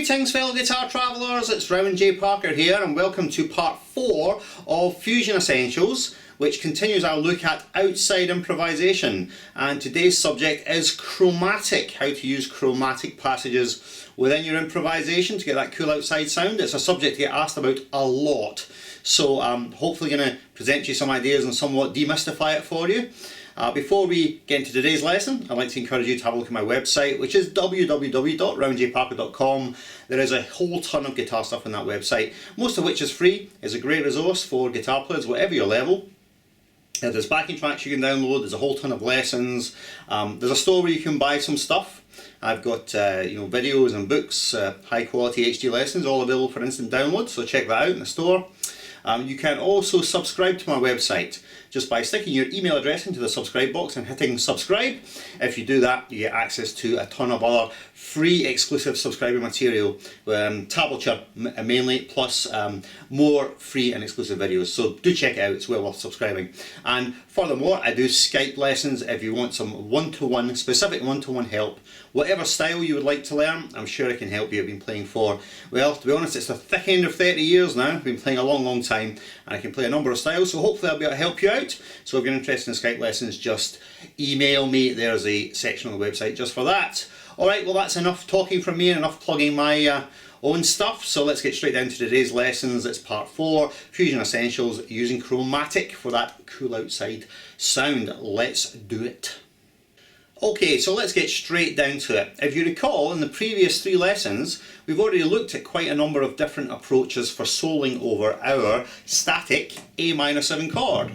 Greetings fellow guitar travellers, it's Rowan J Parker here and welcome to part 4 of Fusion Essentials, which continues our look at outside improvisation, and today's subject is chromatic, how to use chromatic passages within your improvisation to get that cool outside sound. It's a subject to get asked about a lot, so I'm hopefully going to present you some ideas and somewhat demystify it for you. Before we get into today's lesson, I'd like to encourage you to have a look at my website, which is www.rowanjparker.com. There is a whole ton of guitar stuff on that website, most of which is free. It's a great resource for guitar players, whatever your level. There's backing tracks you can download, there's a whole ton of lessons, there's a store where you can buy some stuff. I've got videos and books, high quality HD lessons, all available for instant download, so check that out in the store. You can also subscribe to my website just by sticking your email address into the subscribe box and hitting subscribe. If you do that, you get access to a ton of other free exclusive subscriber material, tablature mainly, plus more free and exclusive videos. So do check it out, it's well worth subscribing. And furthermore, I do Skype lessons if you want some one-to-one, specific one-to-one help. Whatever style you would like to learn, I'm sure I can help you. I've been playing for, well, to be honest, it's the thick end of 30 years now. I've been playing a long time, and I can play a number of styles, so hopefully I'll be able to help you out. So if you're interested in Skype lessons, just email me. There's a section on the website just for that. Alright, well that's enough talking from me and enough plugging my own stuff, so let's get straight down to today's lessons. It's part 4, Fusion Essentials, using chromatic for that cool outside sound. Let's do it. Okay, so let's get straight down to it. If you recall, in the previous 3 lessons, we've already looked at quite a number of different approaches for soloing over our static A minor 7 chord.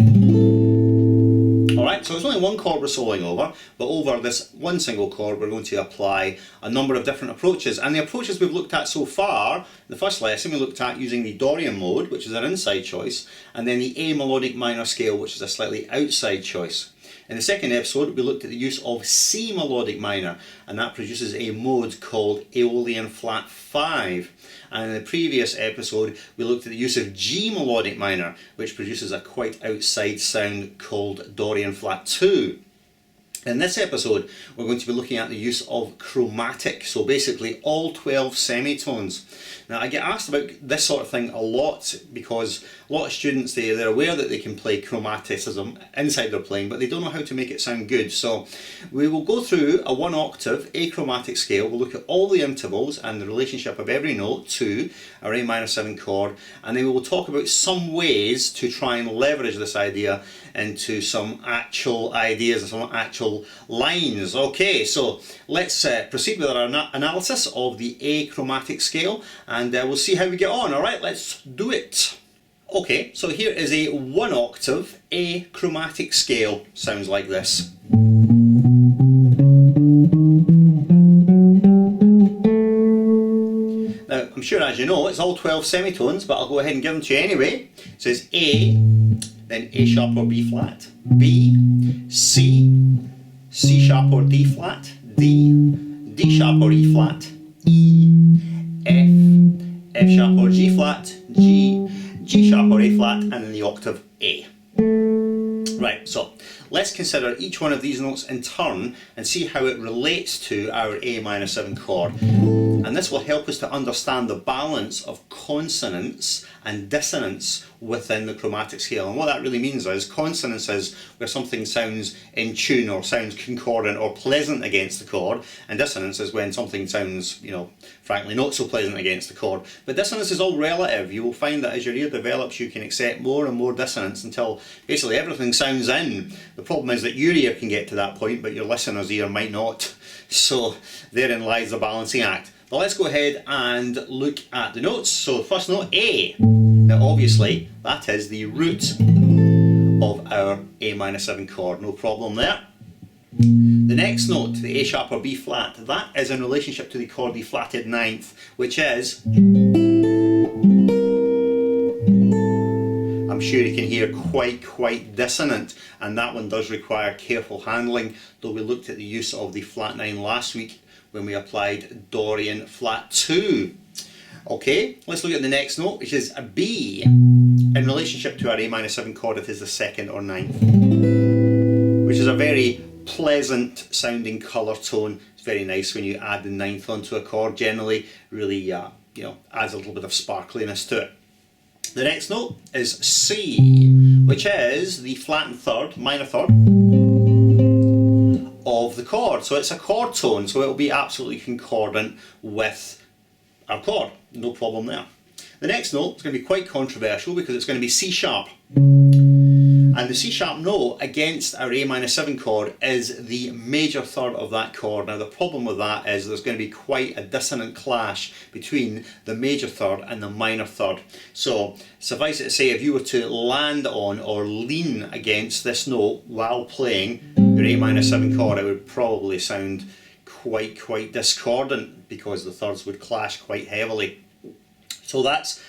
Alright, so it's only one chord we're soloing over, but over this one single chord we're going to apply a number of different approaches. And the approaches we've looked at so far, in the first lesson we looked at using the Dorian mode, which is an inside choice, and then the A melodic minor scale, which is a slightly outside choice. In the second episode, we looked at the use of C melodic minor, and that produces a mode called Aeolian flat 5. And in the previous episode, we looked at the use of G melodic minor, which produces a quite outside sound called Dorian flat 2. In this episode, we're going to be looking at the use of chromatic, so basically all 12 semitones. Now I get asked about this sort of thing a lot because a lot of students, they're aware that they can play chromaticism inside their playing, but they don't know how to make it sound good. So we will go through a 1 octave achromatic scale. We'll look at all the intervals and the relationship of every note to our A minor 7 chord, and then we will talk about some ways to try and leverage this idea into some actual ideas and some actual lines. Okay, so let's proceed with our analysis of the achromatic scale, and we'll see how we get on. Alright, let's do it. Okay, so here is a 1 octave achromatic scale. Sounds like this. Now, I'm sure as you know, it's all 12 semitones, but I'll go ahead and give them to you anyway. It says A, then A sharp or B flat, B, C, C sharp or D flat, D, D sharp or E flat, E, F, F sharp or G flat, G, G sharp or A flat, and then the octave A. Right, so let's consider each one of these notes in turn and see how it relates to our A minor 7 chord. And this will help us to understand the balance of consonance and dissonance within the chromatic scale. And what that really means is consonance is where something sounds in tune or sounds concordant or pleasant against the chord, and dissonance is when something sounds, frankly not so pleasant against the chord. But dissonance is all relative. You will find that as your ear develops you can accept more and more dissonance until basically everything sounds in. The problem is that your ear can get to that point but your listener's ear might not. So therein lies the balancing act. But let's go ahead and look at the notes. So the first note, A. Now obviously that is the root of our A minor 7 chord, no problem there. The next note, the A sharp or B flat, that is in relationship to the chord the flatted ninth, which is, I'm sure you can hear, quite dissonant, and that one does require careful handling, though we looked at the use of the flat 9 last week when we applied Dorian flat 2. Okay, let's look at the next note, which is a B. In relationship to our A minor 7 chord, it is the 2nd or 9th, which is a very pleasant sounding colour tone, It's very nice when you add the ninth onto a chord. Generally, really adds a little bit of sparkliness to it. The next note is C, which is the flattened third, minor third of the chord. So it's a chord tone, so it will be absolutely concordant with our chord. No problem there. The next note is going to be quite controversial because it's going to be C sharp. And the C sharp note against our A minor 7 chord is the major third of that chord. Now the problem with that is there's going to be quite a dissonant clash between the major third and the minor third. So suffice it to say, if you were to land on or lean against this note while playing your A minor 7 chord, it would probably sound quite discordant because the thirds would clash quite heavily. So that's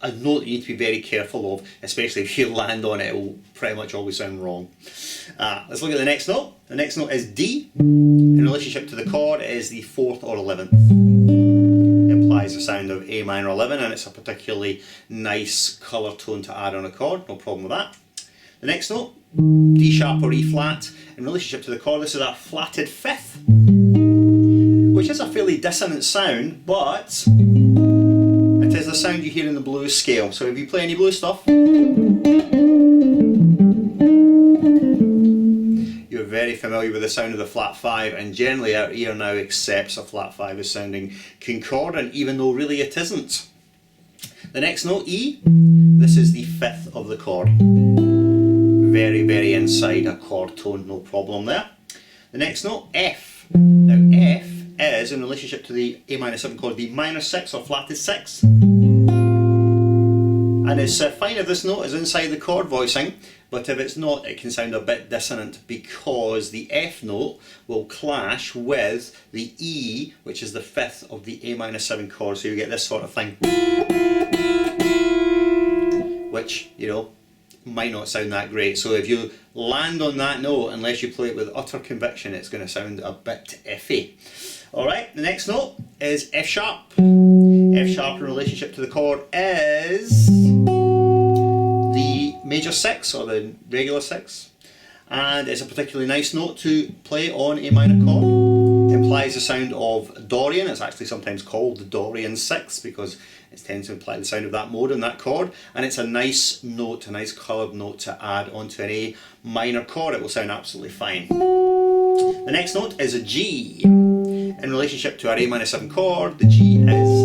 a note you need to be very careful of, especially if you land on it, it will pretty much always sound wrong. Let's look at the next note. The next note is D. In relationship to the chord, it is the 4th or 11th. It implies the sound of A minor 11, and it's a particularly nice colour tone to add on a chord, no problem with that. The next note, D sharp or E flat. In relationship to the chord, this is a flatted 5th, which is a fairly dissonant sound, but it is the sound you hear in the blues scale. So if you play any blues stuff, you're very familiar with the sound of the flat 5, and generally our ear now accepts a flat 5 as sounding concordant, even though really it isn't. The next note, E, this is the 5th of the chord. Very inside a chord tone, no problem there. The next note, F. Now F is, in relationship to the A minor 7 chord, the minor 6 or flatted 6. And it's fine if this note is inside the chord voicing, but if it's not, it can sound a bit dissonant because the F note will clash with the E, which is the 5th of the A minor 7 chord, so you get this sort of thing. Which, might not sound that great. So if you land on that note, unless you play it with utter conviction, it's going to sound a bit iffy. Alright, the next note is F sharp. F sharp in relationship to the chord is the major 6 or the regular 6, and it's a particularly nice note to play on a minor chord. It implies the sound of Dorian. It's actually sometimes called the Dorian 6 because it tends to imply the sound of that mode in that chord, and it's a nice note, a nice coloured note to add onto an A minor chord. It will sound absolutely fine. The next note is a G. In relationship to our A minor 7 chord, the G is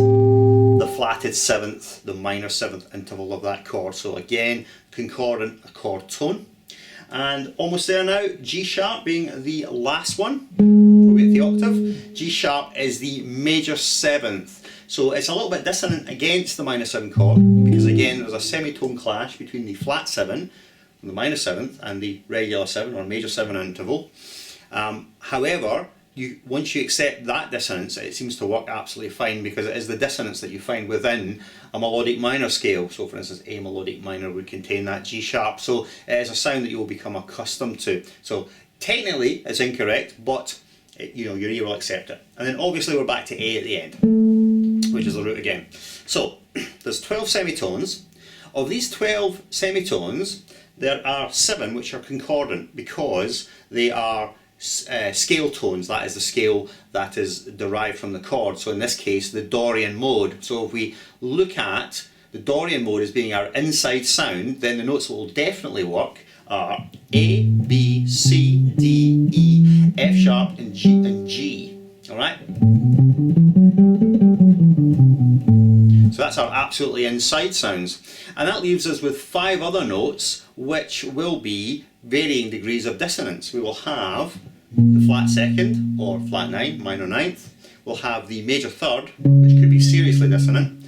the flatted 7th, the minor 7th interval of that chord. So again, concordant chord tone. And almost there now, G sharp being the last one, before we get the octave. G sharp is the major 7th. So it's a little bit dissonant against the minor 7 chord, because again there's a semitone clash between the flat 7, the minor 7th, and the regular 7 or major 7 interval. However, once you accept that dissonance, it seems to work absolutely fine because it is the dissonance that you find within a melodic minor scale. So for instance, A melodic minor would contain that G sharp, so it is a sound that you will become accustomed to. So technically it's incorrect, but your ear will accept it. And then obviously we're back to A at the end, which is the root again. So there's 12 semitones. Of these 12 semitones, there are 7 which are concordant because they are scale tones. That is the scale that is derived from the chord. So in this case, the Dorian mode. So if we look at the Dorian mode as being our inside sound, then the notes that will definitely work are A, B, C, D, E, F sharp, and G. Alright? So that's our absolutely inside sounds. And that leaves us with 5 other notes which will be varying degrees of dissonance. We will have the flat 2nd or flat 9, minor 9th. We'll have the major 3rd, which could be seriously dissonant.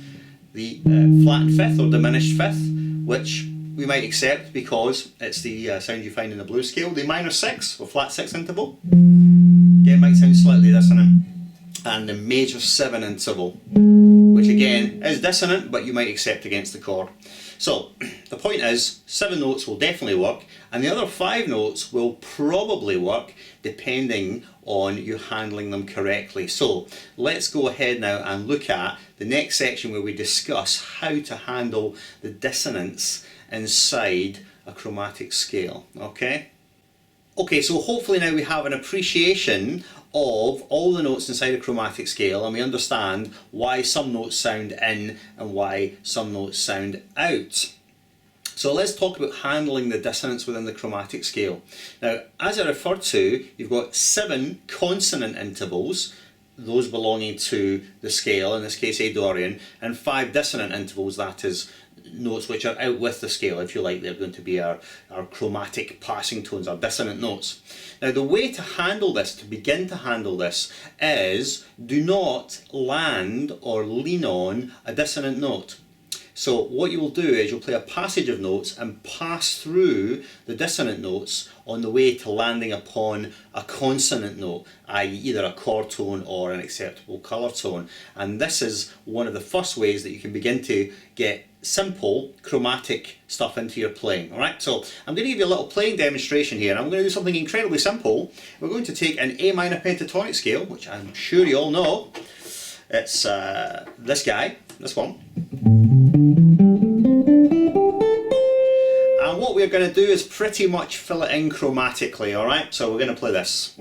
The flat 5th or diminished 5th, which we might accept because it's the sound you find in the blues scale. The minor 6 or flat 6 interval, again might sound slightly dissonant. And the major 7 interval, which again is dissonant, but you might accept against the chord. So the point is, 7 notes will definitely work, and the other 5 notes will probably work depending on you handling them correctly. So let's go ahead now and look at the next section where we discuss how to handle the dissonance inside a chromatic scale. Okay, so hopefully now we have an appreciation of all the notes inside a chromatic scale, and we understand why some notes sound in and why some notes sound out. So let's talk about handling the dissonance within the chromatic scale. Now, as I referred to, you've got 7 consonant intervals, those belonging to the scale, in this case A Dorian, and 5 dissonant intervals, that is, notes which are out with the scale, if you like. They're going to be our chromatic passing tones, our dissonant notes. Now, the way to handle this, to begin to handle this, is do not land or lean on a dissonant note. So what you will do is you'll play a passage of notes and pass through the dissonant notes on the way to landing upon a consonant note, i.e. either a chord tone or an acceptable colour tone. And this is one of the first ways that you can begin to get simple chromatic stuff into your playing. Alright, so I'm going to give you a little playing demonstration here. I'm going to do something incredibly simple. We're going to take an A minor pentatonic scale, which I'm sure you all know. It's this guy, this one. And what we're going to do is pretty much fill it in chromatically, alright? So we're going to play this.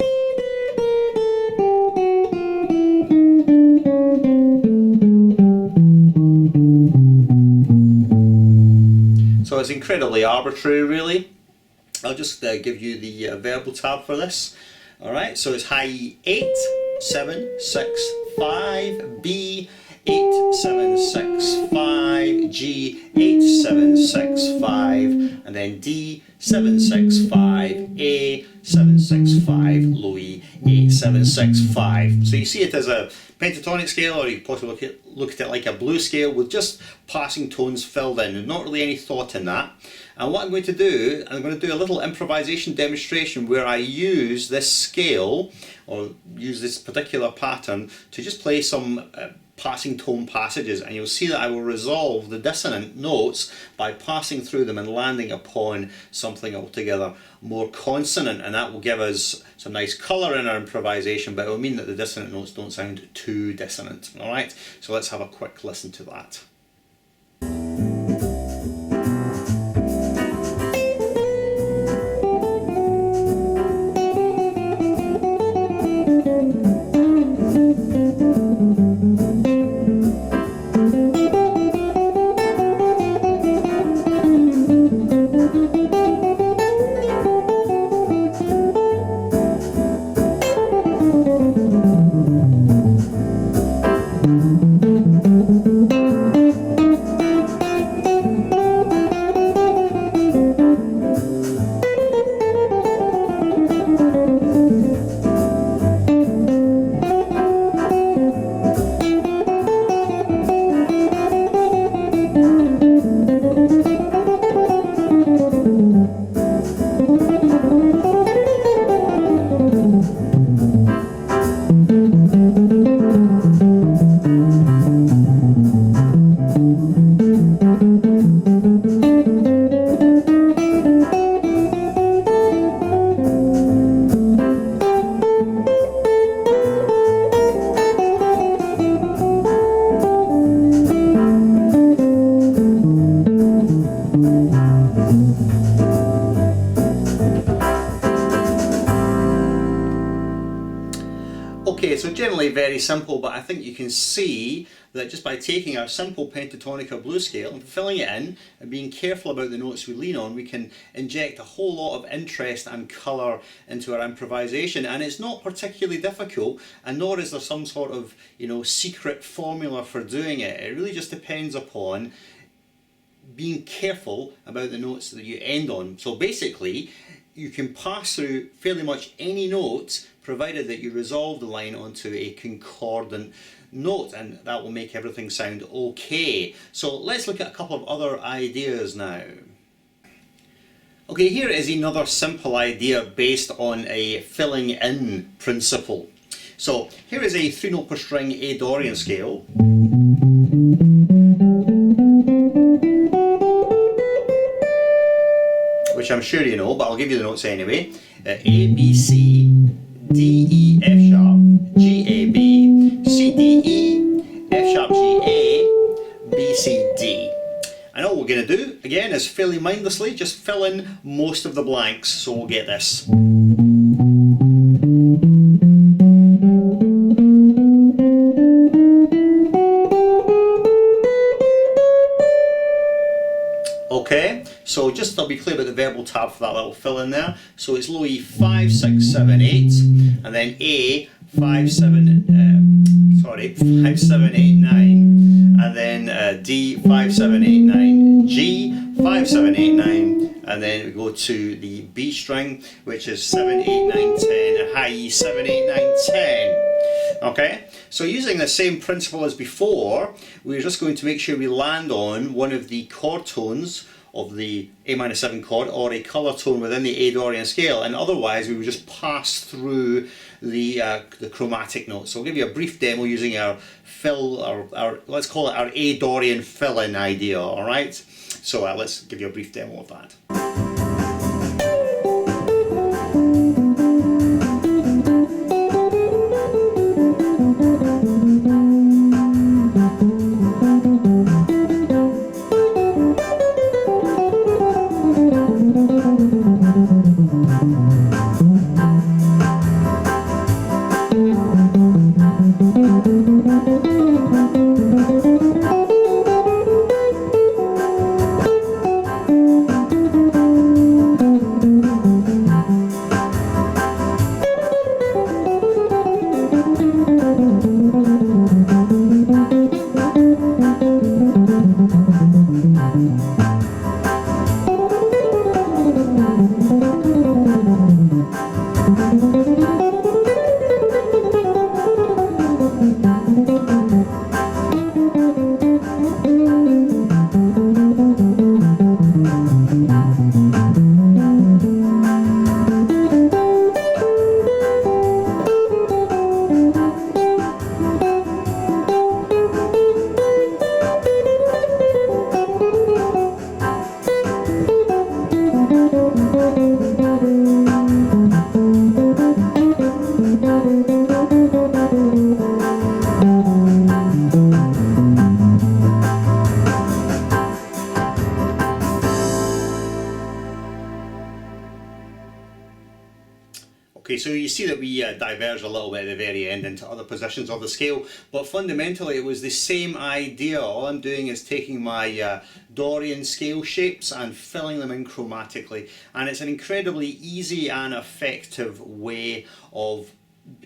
So it's incredibly arbitrary, really. I'll just give you the verbal tab for this. Alright, so it's high E 8, 7, 6, 5, B 8, 7, 6, 5, G 8, 7, 6, 5, and then D 7, 6, 5, A 7, 6, 5, low E 8, 7, 6, 5. So you see it as a pentatonic scale, or you can possibly look at it like a blues scale with just passing tones filled in. There's not really any thought in that. And what I'm going to do, I'm going to do a little improvisation demonstration where I use this scale, or use this particular pattern, to just play some passing tone passages, and you'll see that I will resolve the dissonant notes by passing through them and landing upon something altogether more consonant, and that will give us some nice colour in our improvisation, but it will mean that the dissonant notes don't sound too dissonant. Alright, so let's have a quick listen to that. Okay, so generally very simple, but I think you can see that just by taking our simple pentatonic or blues scale and filling it in and being careful about the notes we lean on, we can inject a whole lot of interest and colour into our improvisation. And it's not particularly difficult, and nor is there some sort of, secret formula for doing it. It really just depends upon being careful about the notes that you end on. So basically, you can pass through fairly much any note, provided that you resolve the line onto a concordant note, and that will make everything sound okay. So let's look at a couple of other ideas now. Okay, here is another simple idea based on a filling in principle. So here is a 3-note per string A Dorian scale. Which I'm sure you know, but I'll give you the notes anyway. A, B, C, D, E, F sharp, G, A, B, C, D, E, F sharp, G, A, B, C, D. And all we're going to do, again, is fairly mindlessly just fill in most of the blanks, so we'll get this. So just I'll be clear about the verbal tab for that little fill in there. So it's low E 5, 6, 7, 8, and then A 5, 7, 5, 7, 8, 9, and then D 5, 7, 8, 9, G 5, 7, 8, 9, and then we go to the B string, which is 7, 8, 9, 10, and high E 7, 8, 9, 10. Okay, so using the same principle as before, we're just going to make sure we land on one of the chord tones of the A-7 chord, or a colour tone within the A Dorian scale, and otherwise we would just pass through the chromatic notes. So I'll give you a brief demo using our fill, our let's call it our A Dorian fill-in idea. All right, so let's give you a brief demo of that. Okay, so you see that we diverge a little bit at the very end into other positions of the scale, but fundamentally it was the same idea. All I'm doing is taking my Dorian scale shapes and filling them in chromatically, and it's an incredibly easy and effective way of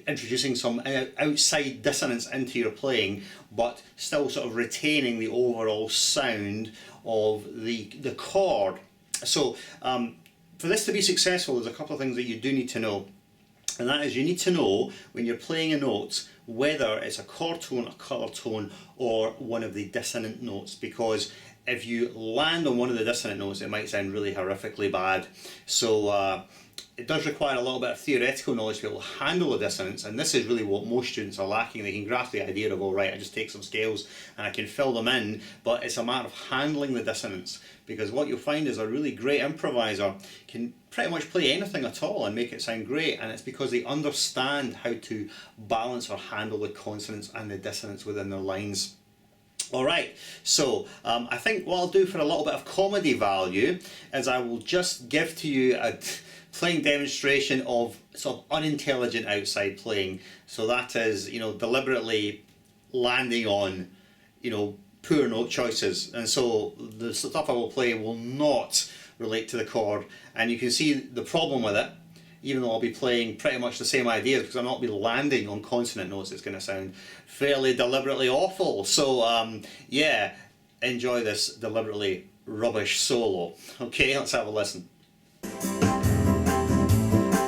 introducing some outside dissonance into your playing, but still sort of retaining the overall sound of the chord. So for this to be successful, there's a couple of things that you do need to know. And that is, you need to know when you're playing a note whether it's a chord tone, a colour tone, or one of the dissonant notes, because if you land on one of the dissonant notes it might sound really horrifically bad. So it does require a little bit of theoretical knowledge to be able to handle the dissonance, and this is really what most students are lacking. They can grasp the idea of, all right, I just take some scales and I can fill them in, but it's a matter of handling the dissonance, because what you'll find is a really great improviser can pretty much play anything at all and make it sound great, and it's because they understand how to balance or handle the consonants and the dissonance within their lines. Alright, so I think what I'll do for a little bit of comedy value is I will just give to you a playing demonstration of sort of unintelligent outside playing. So that is, you know, deliberately landing on, you know, poor note choices, and so the stuff I will play will not relate to the chord, and you can see the problem with it. Even though I'll be playing pretty much the same ideas, because I'll not be landing on consonant notes, it's going to sound fairly deliberately awful. So yeah, enjoy this deliberately rubbish solo. Okay, let's have a listen.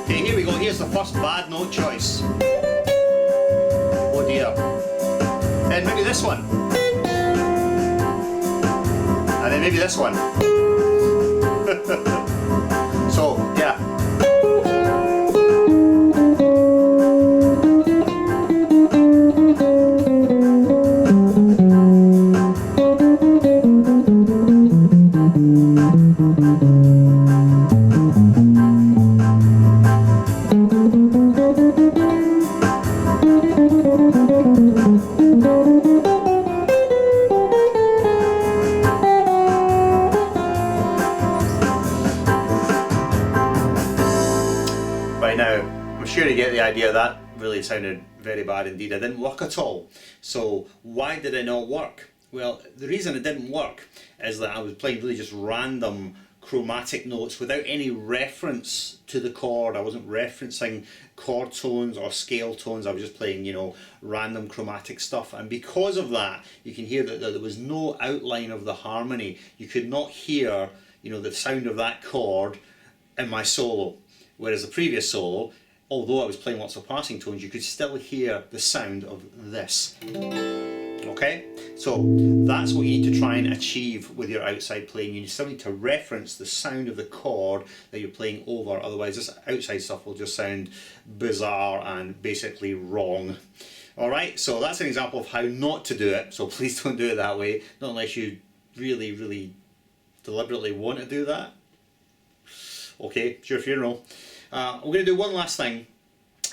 Okay, here we go. Here's the first bad note choice. Oh dear. Then maybe this one. And then maybe this one. So, yeah. By now, I'm sure you get the idea. That really sounded very bad indeed. It didn't work at all. So why did it not work? Well, the reason it didn't work is that I was playing really just random chromatic notes without any reference to the chord. I wasn't referencing chord tones or scale tones. I was just playing, you know, random chromatic stuff. And because of that, you can hear that there was no outline of the harmony. You could not hear, you know, the sound of that chord in my solo. Whereas the previous solo, although I was playing lots of passing tones, you could still hear the sound of this. Okay, so that's what you need to try and achieve with your outside playing. You still need to reference the sound of the chord that you're playing over, otherwise this outside stuff will just sound bizarre and basically wrong. Alright, so that's an example of how not to do it, so please don't do it that way, not unless you really deliberately want to do that. Okay, it's your funeral. We're going to do one last thing,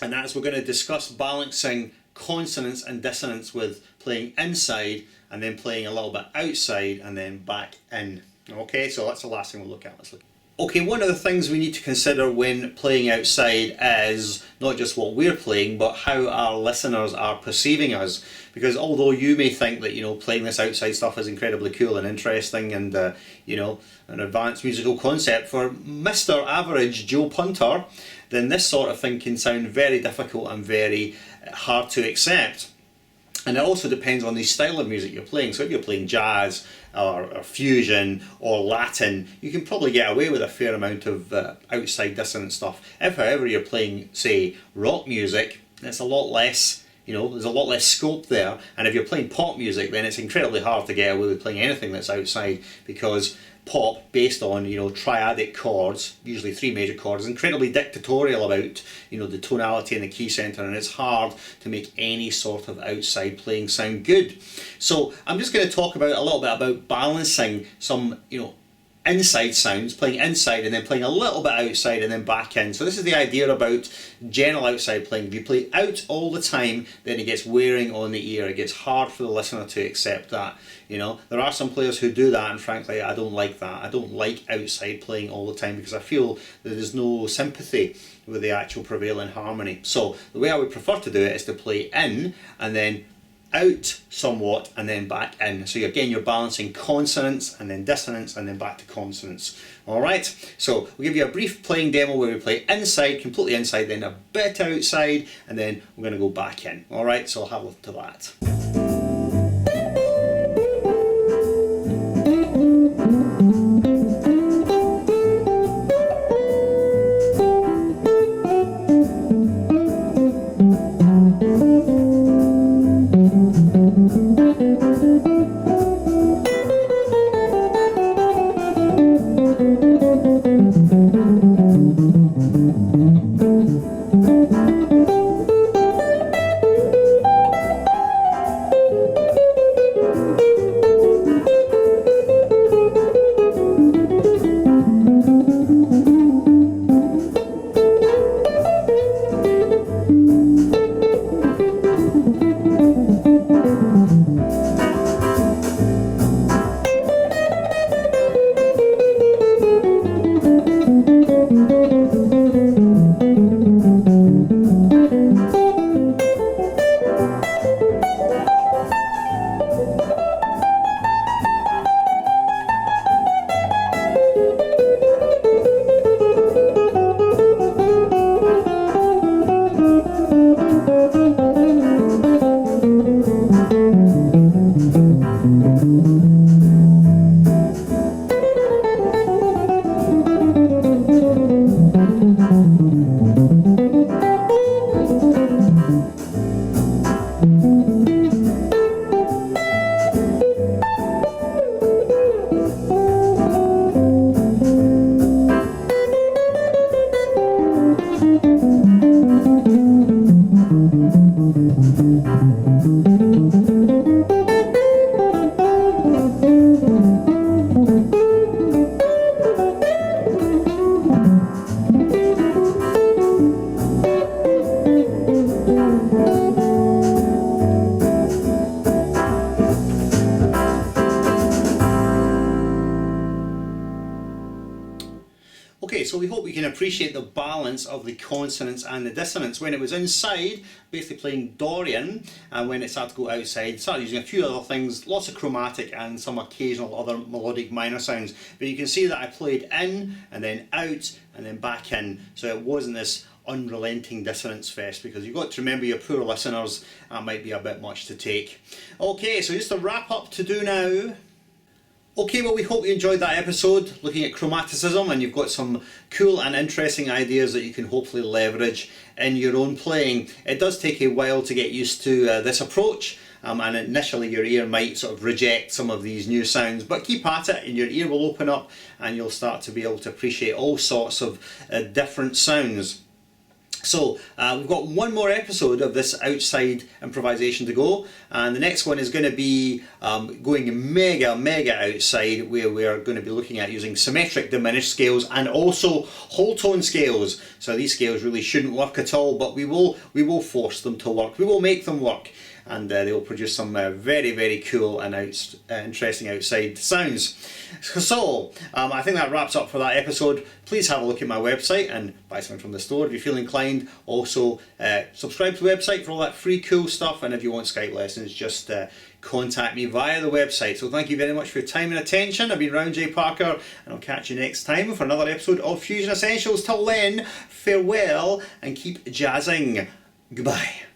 and that's we're going to discuss balancing consonance and dissonance with playing inside and then playing a little bit outside and then back in. Okay, so that's the last thing we'll look at. Let's look. Okay, one of the things we need to consider when playing outside is not just what we're playing, but how our listeners are perceiving us. Because although you may think that, you know, playing this outside stuff is incredibly cool and interesting and, you know, an advanced musical concept, for Mr. Average Joe Punter, then this sort of thing can sound very difficult and very hard to accept. And it also depends on the style of music you're playing. So if you're playing jazz or fusion or Latin, you can probably get away with a fair amount of outside dissonant stuff. If, however, you're playing, say, rock music, it's a lot less, you know, there's a lot less scope there. And if you're playing pop music, then it's incredibly hard to get away with playing anything that's outside, because pop, based on, you know, triadic chords, usually 3 major chords, is incredibly dictatorial about, you know, the tonality and the key center, and it's hard to make any sort of outside playing sound good. So I'm just going to talk about a little bit about balancing some, you know, inside sounds, playing inside and then playing a little bit outside and then back in. So this is the idea about general outside playing. If you play out all the time, then it gets wearing on the ear. It gets hard for the listener to accept that. You know, there are some players who do that, and frankly I don't like that. I don't like outside playing all the time because I feel that there's no sympathy with the actual prevailing harmony. So the way I would prefer to do it is to play in and then out somewhat and then back in. So again, you're balancing consonants and then dissonance and then back to consonants. Alright, so we'll give you a brief playing demo where we play inside, completely inside, then a bit outside, and then we're going to go back in. Alright, so I'll have a look to that. appreciate the balance of the consonants and the dissonance. When it was inside, basically playing Dorian, and when it started to go outside, started using a few other things, lots of chromatic and some occasional other melodic minor sounds. But you can see that I played in and then out and then back in, so it wasn't this unrelenting dissonance fest, because you've got to remember your poor listeners, that might be a bit much to take. Okay, so just a wrap up to do now. Okay, well, we hope you enjoyed that episode looking at chromaticism, and you've got some cool and interesting ideas that you can hopefully leverage in your own playing. It does take a while to get used to this approach, and initially your ear might sort of reject some of these new sounds, but keep at it and your ear will open up and you'll start to be able to appreciate all sorts of different sounds. So we've got one more episode of this outside improvisation to go, and the next one is going to be going mega outside, where we are going to be looking at using symmetric diminished scales and also whole tone scales. So these scales really shouldn't work at all, but we will force them to work. We will make them work, and they will produce some very cool and interesting outside sounds. So I think that wraps up for that episode. Please have a look at my website and buy something from the store if you feel inclined. Also subscribe to the website for all that free cool stuff, and if you want Skype lessons, just contact me via the website. So thank you very much for your time and attention. I've been Round J Parker, and I'll catch you next time for another episode of Fusion Essentials. Till then, farewell and keep jazzing. Goodbye.